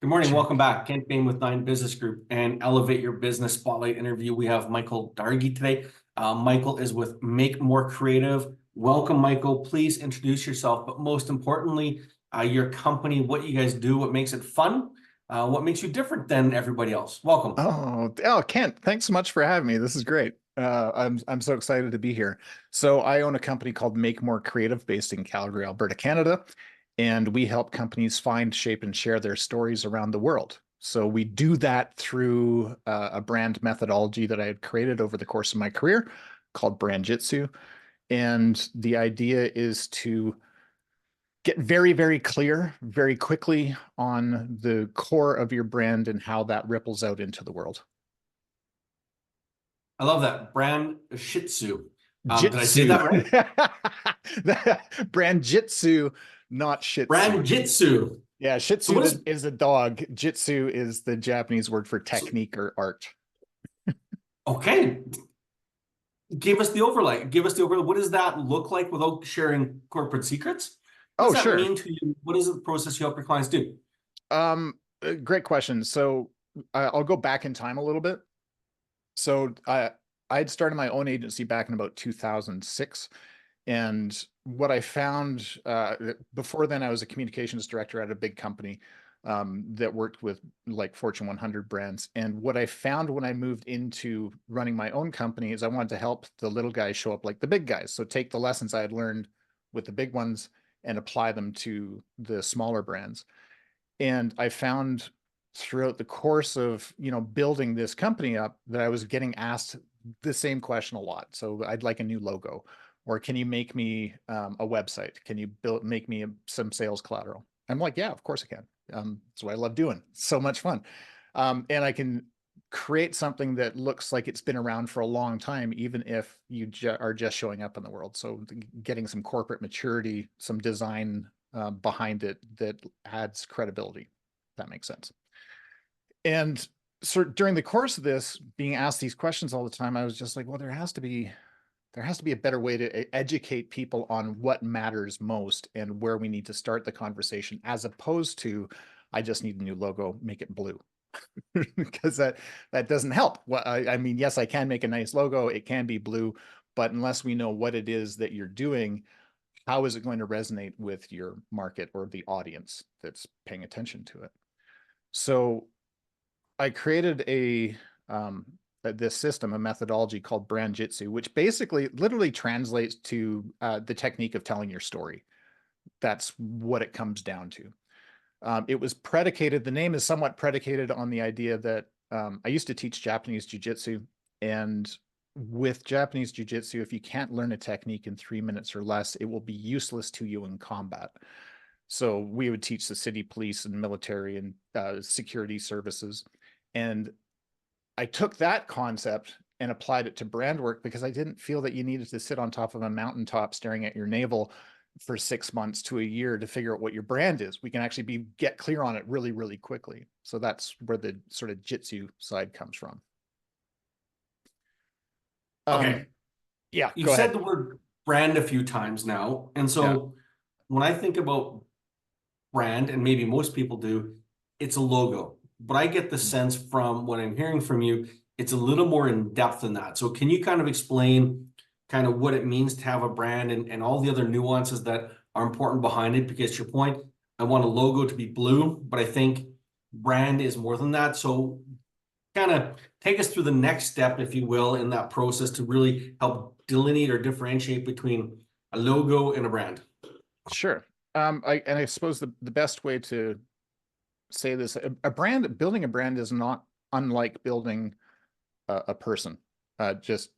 Good morning. Welcome back. Kent Bain with Nine Business Group and Elevate Your Business Spotlight interview. We have Michael Dargie today. Michael is with Make More Creative. Welcome, Michael. Please introduce yourself, but most importantly, your company, what you guys do, what makes it fun, what makes you different than everybody else. Welcome. Kent, thanks so much for having me. This is great. I'm so excited to be here. So I own a company called Make More Creative based in Calgary, Alberta, Canada, and we help companies find, shape, and share their stories around the world. So we do that through a brand methodology that I had created over the course of my career called Brand Jitsu. And the idea is to get very, very clear very quickly on the core of your brand and how that ripples out into the world. I love that. Brand Shih Tzu. Did I say Jitsu. that right? Brand Jitsu, not Shih Tzu. Brand Jitsu. Yeah, Shih So Tzu what is, is a dog. Jitsu is the Japanese word for so, technique or art. okay, give us the overlay. Give us the overlay. What does that look like without sharing corporate secrets? What does Oh, that sure. mean to you? What is the process you help your clients do? Great question. So I'll go back in time a little bit. So I'd started my own agency back in about 2006. And what I found before then, I was a communications director at a big company that worked with like Fortune 100 brands. And what I found when I moved into running my own company is I wanted to help the little guys show up like the big guys. So take the lessons I had learned with the big ones and apply them to the smaller brands. And I found throughout the course of, building this company up that I was getting asked the same question a lot. So I'd like a new logo, or can you make me a website? Can you make me some sales collateral? I'm like, yeah, of course I can. That's what I love doing. So much fun. And I can create something that looks like it's been around for a long time, even if you are just showing up in the world. So getting some corporate maturity, some design behind it that adds credibility. That makes sense. And so during the course of this, being asked these questions all the time, I was just like, well, there has to be a better way to educate people on what matters most and where we need to start the conversation, as opposed to, I just need a new logo, make it blue. Because that doesn't help. Well, I mean, yes, I can make a nice logo, it can be blue, but unless we know what it is that you're doing, how is it going to resonate with your market or the audience that's paying attention to it? So I created this system, a methodology called Brand Jitsu, which basically literally translates to the technique of telling your story. That's what it comes down to. It was predicated, the name is somewhat predicated on the idea that I used to teach Japanese jiu-jitsu, and with Japanese jiu-jitsu, if you can't learn a technique in 3 minutes or less, it will be useless to you in combat. So we would teach the city police and military and security services. And I took that concept and applied it to brand work because I didn't feel that you needed to sit on top of a mountaintop staring at your navel for 6 months to a year to figure out what your brand is. We can actually get clear on it really, really quickly. So that's where the sort of jitsu side comes from. Okay. Yeah, You've go said ahead. the word brand a few times now. And Yeah. so when I think about brand, and maybe most people do, it's a logo. But I get the sense from what I'm hearing from you, it's a little more in depth than that. So can you kind of explain kind of what it means to have a brand and all the other nuances that are important behind it? Because to your point, I want a logo to be blue, but I think brand is more than that. So kind of take us through the next step, if you will, in that process to really help delineate or differentiate between a logo and a brand. Sure. I suppose the best way to say this, building a brand is not unlike building a person, just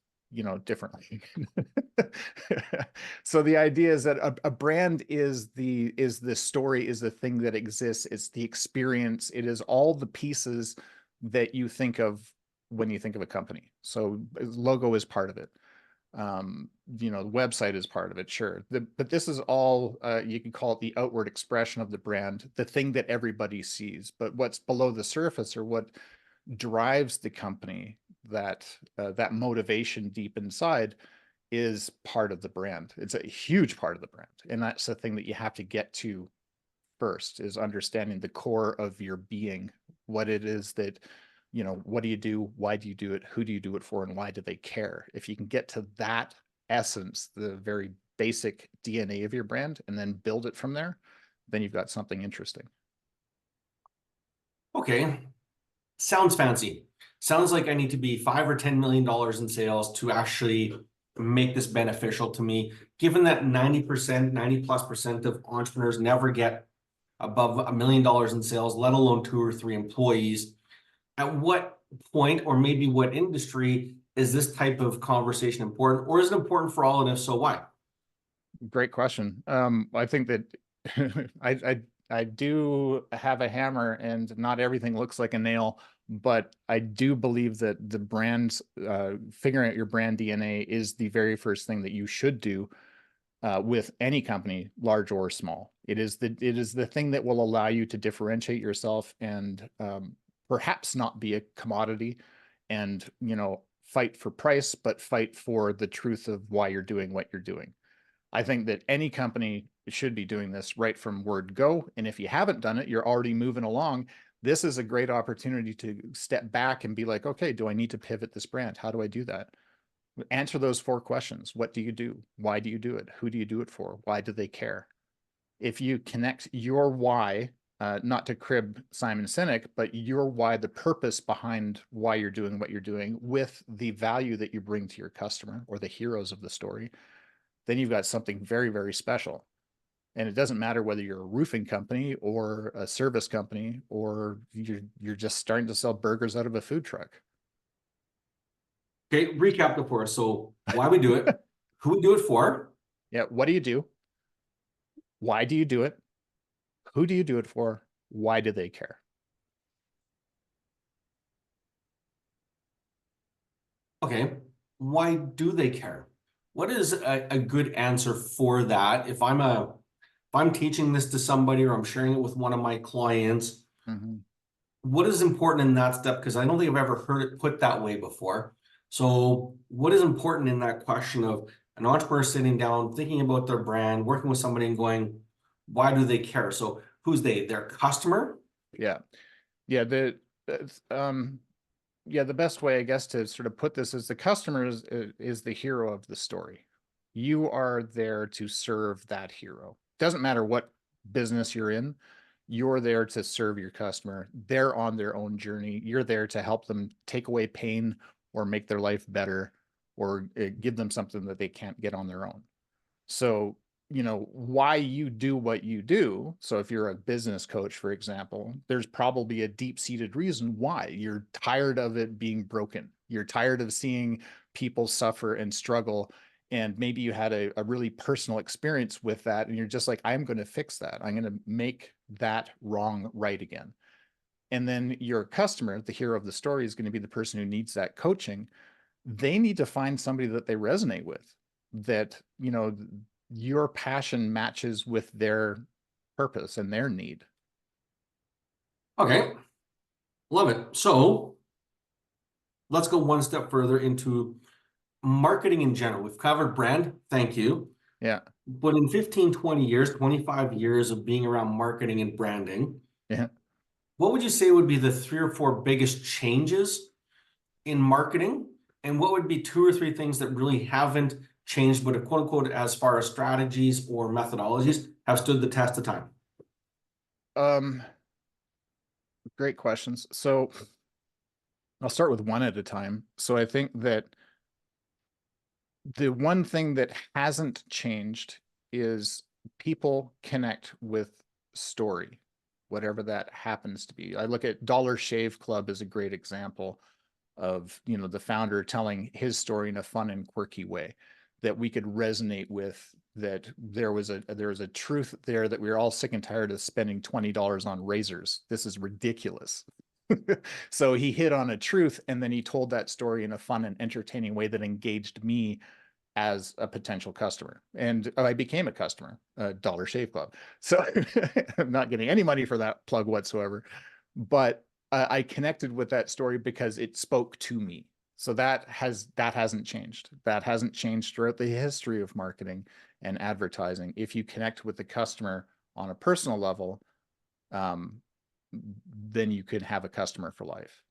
differently. So the idea is that a brand is the story, is the thing that exists. It's the experience. It is all the pieces that you think of when you think of a company. So logo is part of it. The website is part of it, sure. But this is all, you can call it the outward expression of the brand, the thing that everybody sees. But what's below the surface, or what drives the company, that motivation deep inside, is part of the brand. It's a huge part of the brand, and that's the thing that you have to get to first, is understanding the core of your being, what it is that, what do you do? Why do you do it? Who do you do it for? And why do they care? If you can get to that essence, the very basic DNA of your brand, and then build it from there, then you've got something interesting. Okay. Sounds fancy. Sounds like I need to be $5 or $10 million in sales to actually make this beneficial to me. Given that 90%, 90+% of entrepreneurs never get above $1 million in sales, let alone 2 or 3 employees. At what point, or maybe what industry, is this type of conversation important, or is it important for all? And if so, why? Great question. I think that I do have a hammer, and not everything looks like a nail, but I do believe that the brand, figuring out your brand DNA is the very first thing that you should do with any company, large or small. It is the thing that will allow you to differentiate yourself, and perhaps not be a commodity, and fight for price, but fight for the truth of why you're doing what you're doing. I think that any company should be doing this right from word go. And if you haven't done it, you're already moving along. This is a great opportunity to step back and be like, okay, do I need to pivot this brand? How do I do that? Answer those 4 questions. What do you do? Why do you do it? Who do you do it for? Why do they care? If you connect your why, not to crib Simon Sinek, but your why, the purpose behind why you're doing what you're doing, with the value that you bring to your customer or the heroes of the story, then you've got something very, very special. And it doesn't matter whether you're a roofing company or a service company, or you're just starting to sell burgers out of a food truck. Okay, recap it for us. So why we do it, who we do it for. Yeah. What do you do? Why do you do it? Who do you do it for? Why do they care? Okay, why do they care? What is a good answer for that? If I'm teaching this to somebody, or I'm sharing it with one of my clients, Mm-hmm. what is important in that step? Because I don't think I've ever heard it put that way before. So what is important in that question of an entrepreneur sitting down, thinking about their brand, working with somebody and going, why do they care? So who's they? Their customer? Yeah. Yeah. The best way, I guess, to sort of put this is the customer is the hero of the story. You are there to serve that hero. Doesn't matter what business you're in, you're there to serve your customer. They're on their own journey. You're there to help them take away pain, or make their life better, or give them something that they can't get on their own. So, why you do what you do. So if you're a business coach, for example, there's probably a deep-seated reason why. You're tired of it being broken. You're tired of seeing people suffer and struggle. And maybe you had a really personal experience with that, and you're just like, I'm going to fix that. I'm going to make that wrong right again. And then your customer, the hero of the story, is going to be the person who needs that coaching. They need to find somebody that they resonate with, that your passion matches with their purpose and their need. Okay, love it. So let's go one step further into marketing in general. We've covered brand, thank you. Yeah. But in 15, 20 years, 25 years of being around marketing and branding, Yeah. what would you say would be the 3 or 4 biggest changes in marketing? And what would be 2 or 3 things that really haven't changed, but quote unquote, as far as strategies or methodologies, have stood the test of time? Great questions. So I'll start with one at a time. So I think that the one thing that hasn't changed is people connect with story, whatever that happens to be. I look at Dollar Shave Club as a great example of, the founder telling his story in a fun and quirky way that we could resonate with, that there was a truth there, that we were all sick and tired of spending $20 on razors. This is ridiculous. So he hit on a truth, and then he told that story in a fun and entertaining way that engaged me as a potential customer. And I became a customer, Dollar Shave Club. So I'm not getting any money for that plug whatsoever, but I connected with that story because it spoke to me. So that hasn't changed. That hasn't changed throughout the history of marketing and advertising. If you connect with the customer on a personal level, then you could have a customer for life.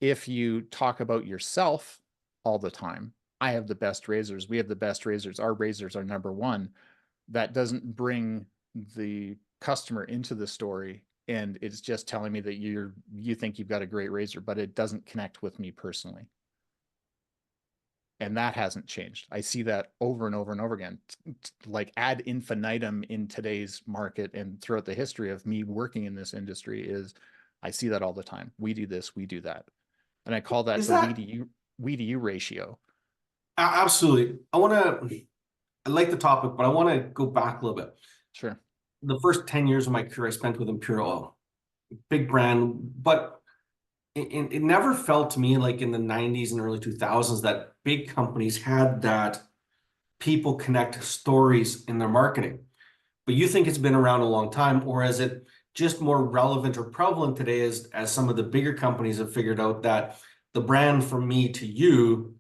If you talk about yourself all the time, I have the best razors, we have the best razors, our razors are number one, that doesn't bring the customer into the story, and it's just telling me that you think you've got a great razor, but it doesn't connect with me personally. And that hasn't changed. I see that over and over and over again, like ad infinitum in today's market and throughout the history of me working in this industry. Is I see that all the time. We do this, we do that, and I call that Is the that we to you ratio. absolutely? I like the topic, but I want to go back a little bit. Sure. The first 10 years of my career I spent with Imperial Oil, big brand, but it never felt to me like in the 90s and early 2000s that big companies had that people connect stories in their marketing. But you think it's been around a long time, or is it just more relevant or prevalent today as some of the bigger companies have figured out that the brand from me to you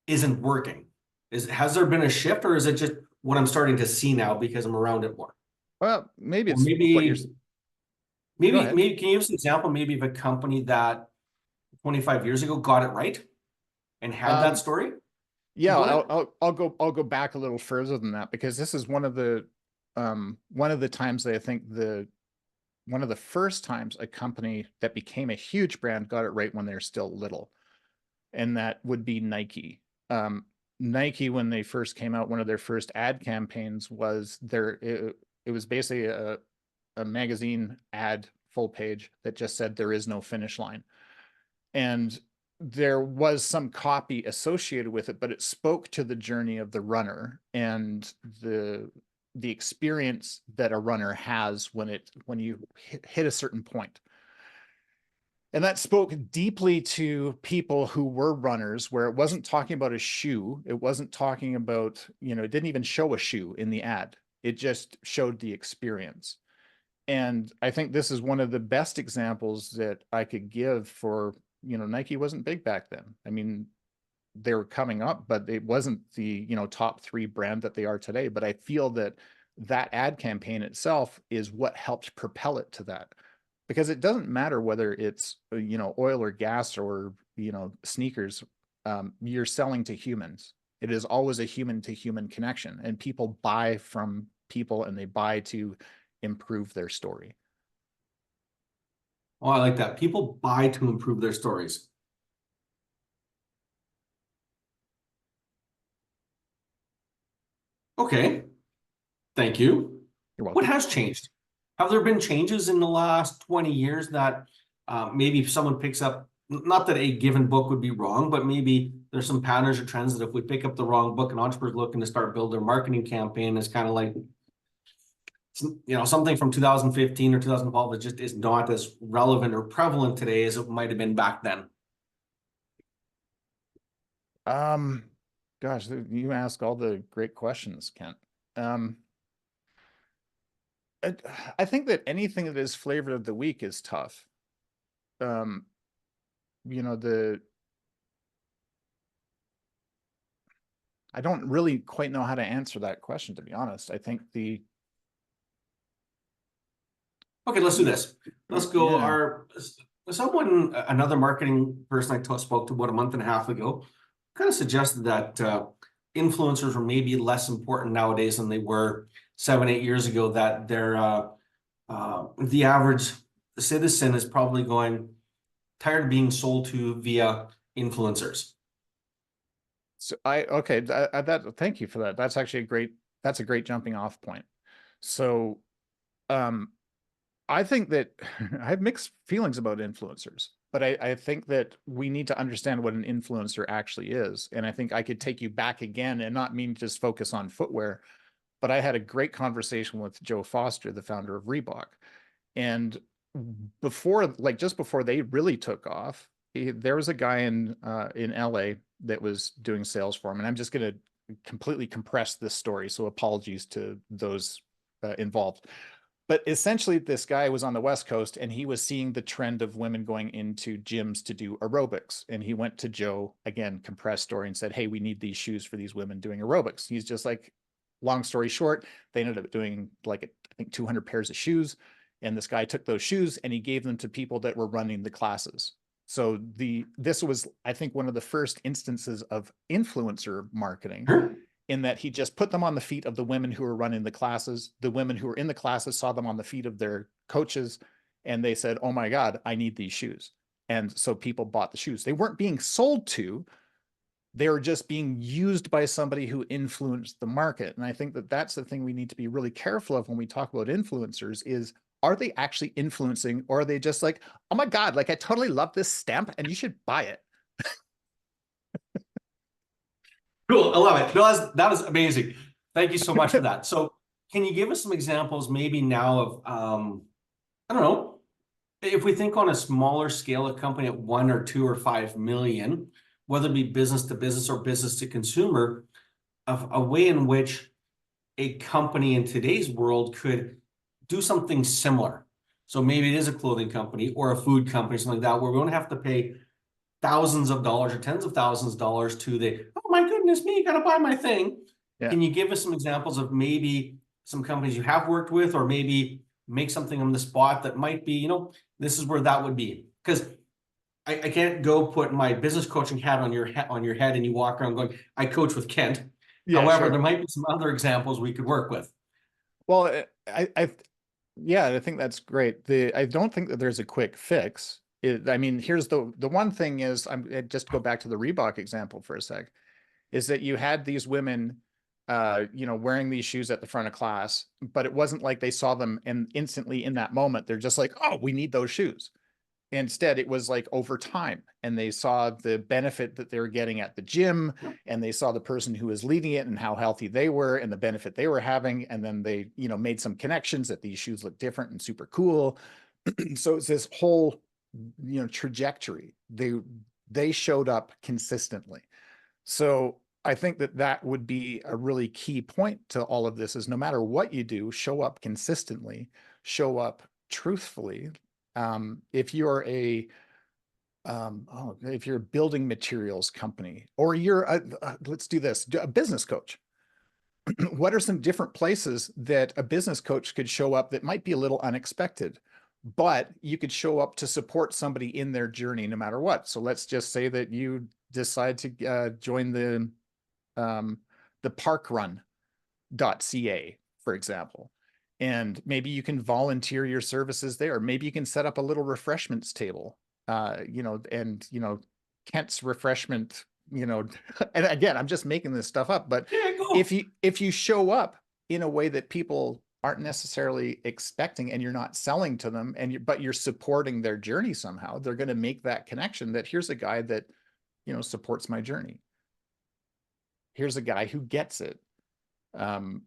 isn't working? Has there been a shift, or is it just what I'm starting to see now because I'm around it more? Well, maybe Or it's what you're. Go ahead. maybe can you give us an example maybe of a company that 25 years ago got it right and had that Um, story yeah, component? I'll go back a little further than that, because this is one of the times that I think one of the first times a company that became a huge brand got it right when they're still little. And that would be Nike. Nike, when they first came out, one of their first ad campaigns was it was basically a magazine ad full page that just said there is no finish line. And there was some copy associated with it, but it spoke to the journey of the runner and the experience that a runner has when you hit a certain point. And that spoke deeply to people who were runners, where it wasn't talking about a shoe. It wasn't talking about, it didn't even show a shoe in the ad. It just showed the experience. And I think this is one of the best examples that I could give for, Nike wasn't big back then. I mean, they were coming up, but it wasn't the, top three brand that they are today. But I feel that that ad campaign itself is what helped propel it to that, because it doesn't matter whether it's, oil or gas or, sneakers. You're selling to humans. It is always a human to human connection, and people buy from people, and they buy to improve their story. Oh, I like that. People buy to improve their stories. Okay, thank you. You're What welcome. has changed? Have there been changes in the last 20 years that maybe if someone picks up, not that a given book would be wrong, but maybe there's some patterns or trends that if we pick up the wrong book, an entrepreneur's looking to start build their marketing campaign, is kind of like, something from 2015 or 2012 that just is not as relevant or prevalent today as it might have been back then. Um, Gosh, you ask all the great questions, Kent. Um, I, I think that anything that is flavor of the week is tough. Um, the I don't really quite know how to answer that question, to be honest. I think Okay, let's do this. Let's go. yeah. Another marketing person I spoke to about a month and a half ago, kind of suggested that influencers are maybe less important nowadays than they were 7, 8 years ago. That the average citizen is probably going tired of being sold to via influencers. So thank you for that. That's actually that's a great jumping off point. So, um, I think that I have mixed feelings about influencers, but I think that we need to understand what an influencer actually is. And I think I could take you back again and not mean just focus on footwear, but I had a great conversation with Joe Foster, the founder of Reebok. And just before they really took off, there was a guy in LA that was doing sales for him. And I'm just going to completely compress this story, so apologies to those involved. But essentially, this guy was on the West Coast, and he was seeing the trend of women going into gyms to do aerobics. And he went to Joe, again, compressed story, and said, "Hey, we need these shoes for these women doing aerobics." He's just like, long story short, they ended up doing like, I think 200 pairs of shoes. And this guy took those shoes and he gave them to people that were running the classes. So this was, I think, one of the first instances of influencer marketing, Sure. in that he just put them on the feet of the women who were running the classes. The women who were in the classes saw them on the feet of their coaches, and they said, "Oh my God, I need these shoes." And so people bought the shoes. They weren't being sold to, they were just being used by somebody who influenced the market. And I think that that's the thing we need to be really careful of when we talk about influencers is, are they actually influencing, or are they just like, "Oh my God, like I totally love this stamp and you should buy it." Cool. I love it. No, that was amazing. Thank you so much for that. So can you give us some examples maybe now of, I don't know, if we think on a smaller scale, a company at 1 or 2 or 5 million, whether it be business to business or business to consumer, of a way in which a company in today's world could do something similar. So maybe it is a clothing company or a food company, something like that, where we don't have to pay thousands of dollars or tens of thousands of dollars to the, oh my goodness me, you gotta buy my thing. Yeah. Can you give us some examples of maybe some companies you have worked with, or maybe make something on the spot that might be, this is where that would be? Because I can't go put my business coaching hat on your head and you walk around going, I coach with Kent. Yeah, However, sure. there might be some other examples we could work with. Well, yeah, I think that's great. I don't think that there's a quick fix. I mean, here's the one thing is, just to go back to the Reebok example for a sec, is that you had these women, wearing these shoes at the front of class, but it wasn't like they saw them and instantly in that moment, they're just like, "Oh, we need those shoes." Instead, it was like over time, and they saw the benefit that they were getting at the gym, and they saw the person who was leading it and how healthy they were and the benefit they were having. And then they, made some connections that these shoes look different and super cool. So it's this whole, trajectory. They showed up consistently. So I think that that would be a really key point to all of this, is no matter what you do, show up consistently, show up truthfully. If you're if you're a building materials company, or let's do this, a business coach, what are some different places that a business coach could show up that might be a little unexpected, but you could show up to support somebody in their journey no matter what? So let's just say that you decide to join the parkrun.ca, for example. And maybe you can volunteer your services there. Maybe you can set up a little refreshments table, Kent's refreshment, and again, I'm just making this stuff up, but Yeah, go. if you show up in a way that people aren't necessarily expecting, and you're not selling to them, but you're supporting their journey somehow, they're going to make that connection that here's a guy that, supports my journey. Here's a guy who gets it. I mean,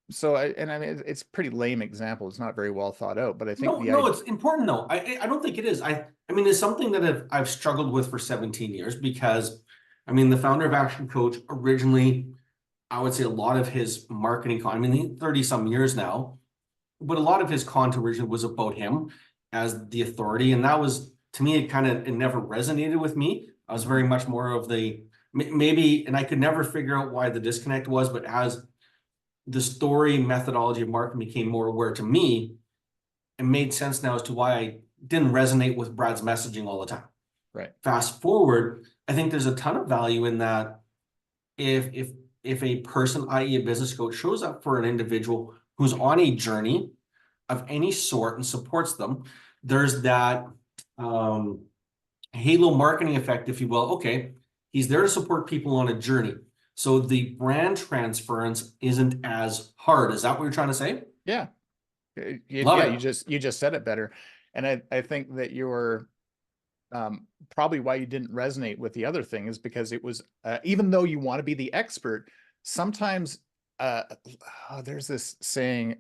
it's a pretty lame example. It's not very well thought out, but I think No, it's important though. I don't think it is. I mean, it's something that I've struggled with for 17 years, because I mean, the founder of Action Coach originally, I would say a lot of his marketing, I mean, 30 some years now, but a lot of his content originally was about him as the authority. And that was, to me, it never resonated with me. I was very much more of maybe, and I could never figure out why the disconnect was, but as the story methodology of marketing became more aware to me, it made sense now as to why I didn't resonate with Brad's messaging all the time. Right. Fast forward, I think there's a ton of value in that. If a person, i.e. a business coach, shows up for an individual who's on a journey of any sort and supports them, there's that halo marketing effect, if you will. Okay, he's there to support people on a journey, so the brand transference isn't as hard. Is that what you're trying to say? Yeah. Love Yeah, it. you just said it better. And I think that you're probably why you didn't resonate with the other thing is because it was, even though you want to be the expert, sometimes there's this saying,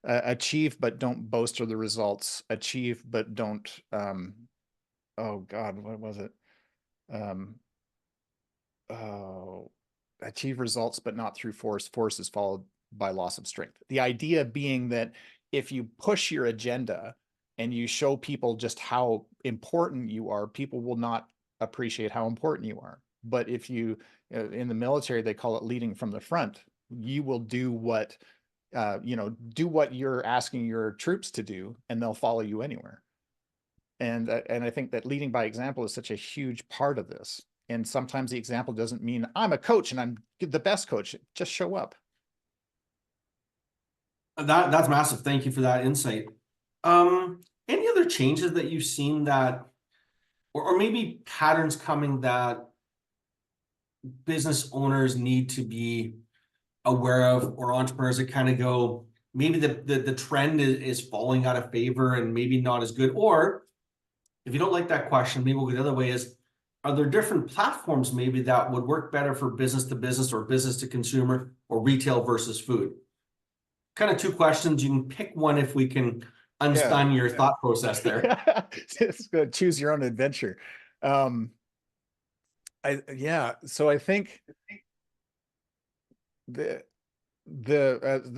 achieve but don't boast of the results, achieve but don't, oh God, what was it? Oh, achieve results but not through force. Force is followed by loss of strength. The idea being that if you push your agenda and you show people just how important you are, people will not appreciate how important you are. But if you, in the military, they call it leading from the front. you will do what, do what you're asking your troops to do, and they'll follow you anywhere. And I think that leading by example is such a huge part of this. And sometimes the example doesn't mean I'm a coach and I'm the best coach. Just show up. That's massive. Thank you for that insight. Any other changes that you've seen that, or maybe patterns coming that business owners need to be aware of, or entrepreneurs that kind of go, maybe the trend is falling out of favor and maybe not as good? Or if you don't like that question, maybe we'll go the other way is, are there different platforms maybe that would work better for business to business or business to consumer or retail versus food? Kind of two questions. You can pick one if we can unstun your thought process there. It's good. Choose your own adventure. So I think the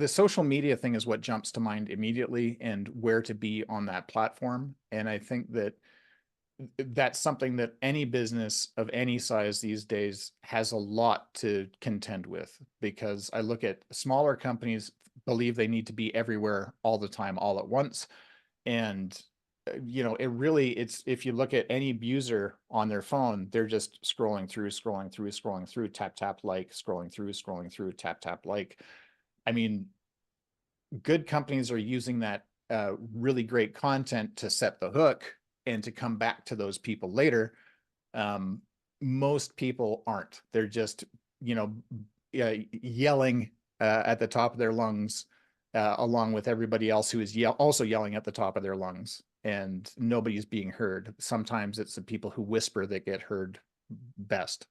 social media thing is what jumps to mind immediately, and where to be on that platform. And I think that that's something that any business of any size these days has a lot to contend with, because I look at smaller companies believe they need to be everywhere all the time, all at once. And it's if you look at any user on their phone, they're just scrolling through, tap, tap, like, scrolling through, tap, tap, like. I mean, good companies are using that really great content to set the hook and to come back to those people later. Most people aren't. They're just, yelling at the top of their lungs, along with everybody else who is also yelling at the top of their lungs, and nobody's being heard. Sometimes it's the people who whisper that get heard best.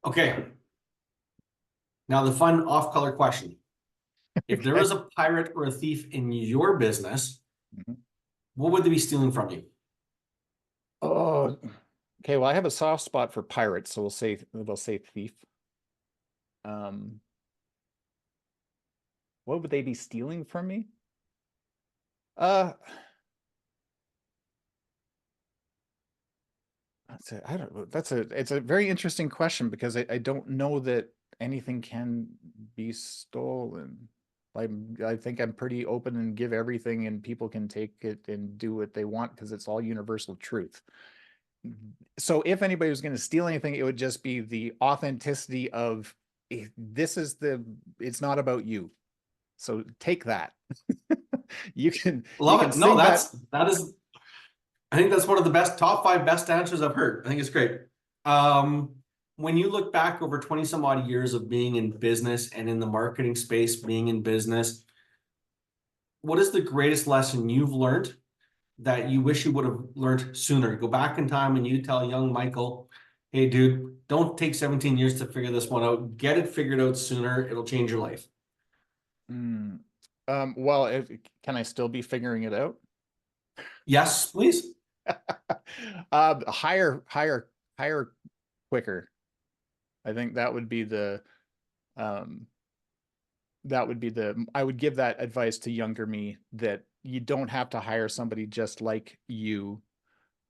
Okay. Now the fun off-color question. If there was a pirate or a thief in your business, what would they be stealing from you? Oh, okay. Well, I have a soft spot for pirates, so we'll say thief. What would they be stealing from me? I don't know. It's a very interesting question, because I don't know that anything can be stolen. I think I'm pretty open and give everything, and people can take it and do what they want, because it's all universal truth. So if anybody was going to steal anything, it would just be the authenticity of, it's not about you. So take that. You can Love it. No, that. that is, I think that's one of the top 5 best answers I've heard. I think it's great. When you look back over 20 some odd years of being in business and in the marketing space, being in business, what is the greatest lesson you've learned that you wish you would have learned sooner? Go back in time and you tell young Michael, hey, dude, don't take 17 years to figure this one out. Get it figured out sooner. It'll change your life. Well, can I still be figuring it out? Yes, please. Hire quicker. I think that would be I would give that advice to younger me, that you don't have to hire somebody just like you.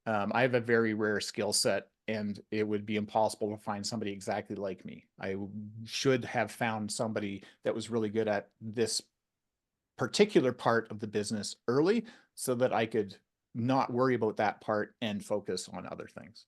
I have a very rare skill set, and it would be impossible to find somebody exactly like me. I should have found somebody that was really good at this particular part of the business early, so that I could not worry about that part and focus on other things.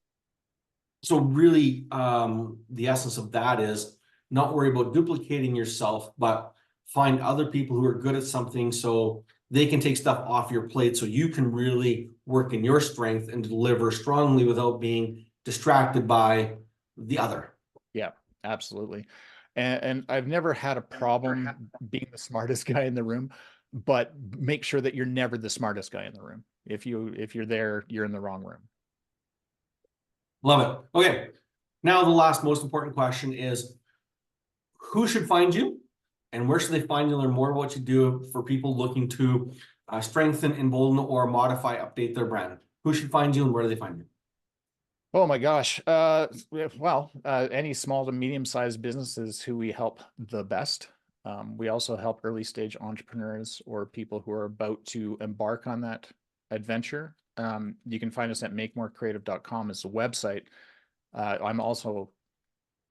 So really, the essence of that is not worry about duplicating yourself, but find other people who are good at something so they can take stuff off your plate, so you can really work in your strength and deliver strongly without being distracted by the other. Yeah, absolutely. And I've never had a problem being the smartest guy in the room, but make sure that you're never the smartest guy in the room. If you're there, you're in the wrong room. Love it. Okay. Now the last most important question is, who should find you and where should they find you, learn more about what you do, for people looking to strengthen, embolden, or modify, update their brand? Who should find you and where do they find you? Oh my gosh. Any small to medium-sized businesses who we help the best. We also help early stage entrepreneurs or people who are about to embark on that adventure. You can find us at makemorecreative.com as the website. I'm also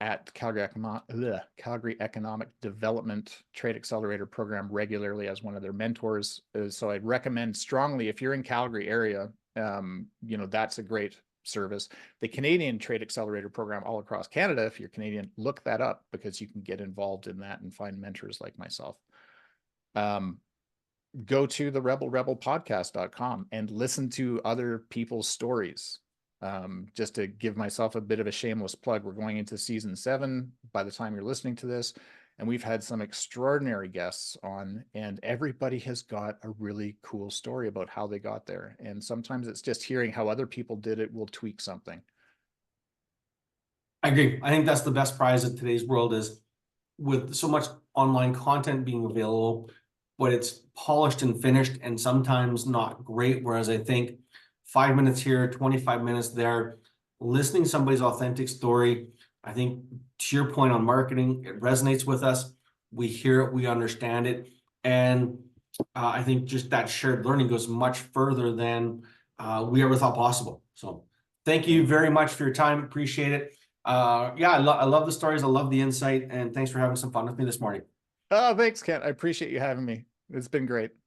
at Calgary Economic Development Trade Accelerator Program regularly as one of their mentors. So I'd recommend strongly, if you're in Calgary area, you know, that's a great service. The Canadian Trade Accelerator Program all across Canada, if you're Canadian, look that up, because you can get involved in that and find mentors like myself. Go to the rebelpodcast.com and listen to other people's stories. Just to give myself a bit of a shameless plug, we're going into season 7 by the time you're listening to this, and we've had some extraordinary guests on, and everybody has got a really cool story about how they got there. And sometimes it's just hearing how other people did it will tweak something. I agree. I think that's the best prize of today's world, is with so much online content being available, but it's polished and finished and sometimes not great. Whereas I think 5 minutes here, 25 minutes there, listening to somebody's authentic story, I think to your point on marketing, it resonates with us. We hear it, we understand it. And I think just that shared learning goes much further than we ever thought possible. So thank you very much for your time. Appreciate it. Yeah, I love the stories. I love the insight, and thanks for having some fun with me this morning. Oh, thanks, Kent. I appreciate you having me. It's been great.